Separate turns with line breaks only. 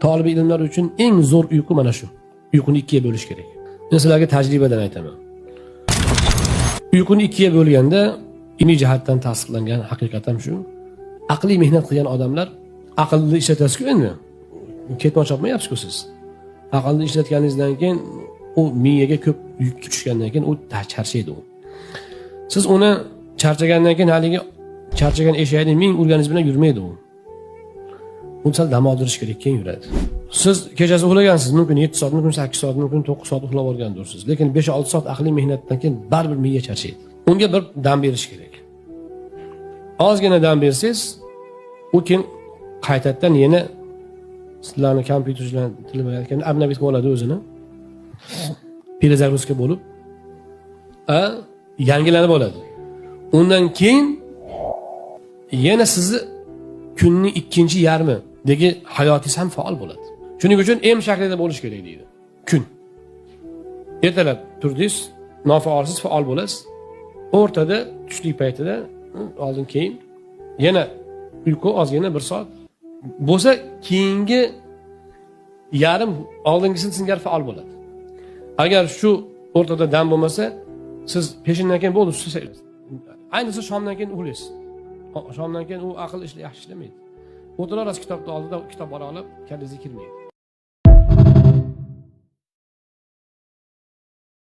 Talib ilmlar uchun eng zo'r uyqu mana shu. Uyquni ikkiga bo'lish kerak. Men sizlarga tajribadan aytaman. Uyquni ikkiga bo'lganda ilmiy jihatdan tasdiqlangan haqiqat ham shu. Aqliy mehnat qilgan odamlar aqlni ishlatasiz-ku endi. Ketmoq chopmayapsiz-ku siz. Aqlni ishlatganingizdan keyin u miyaga ko'p yuk tushgandan keyin u charchaydi u. Siz uni charchagandan keyin haligi charchagan eshakni ming urganingiz bilan yurmaydi u. Uni sal dam oldirish kerak, keyin yuradi. Siz kechasi uxlagansiz, mumkin 7 soat, mumkin 8 soat, mumkin 9 soat uxlab olgandirsiz. Lekin 5-6 soat aqliy mehnatdan keyin baribir miya charchaydi. Unga bir dam berish kerak. Ozgina dam bersangiz, u keyin qaytadan yana sizlarni kompyuterchilar tili bilan aytganda obnovit bo'ladi o'zini. Перезагрузка bo'lib, yangilanib oladi. Undan keyin yana sizni kunning ikkinchi yarmidagi hayotingiz ham faol bo'ladi. Shuning uchun M shaklida bo'lish kerak deydi. Kun. Ertalab turdingiz, nofaolsiz faol bo'lasiz. O'rtada tushlik paytida oldin keyin yana uyqu ozgina 1 soat bo'lsa, keyingi yarim oldingisini singari faol bo'ladi. Agar shu o'rtada dam bo'lmasa, siz peshindan keyin bo'ldi, susaysiz. Ayniqsa shomdan keyin uxlaysiz. Shomdan keyin u aql yaxshi ishlamaydi. O'tirasiz kitobni oldida, kitob olib, kallangizga kirmaydi.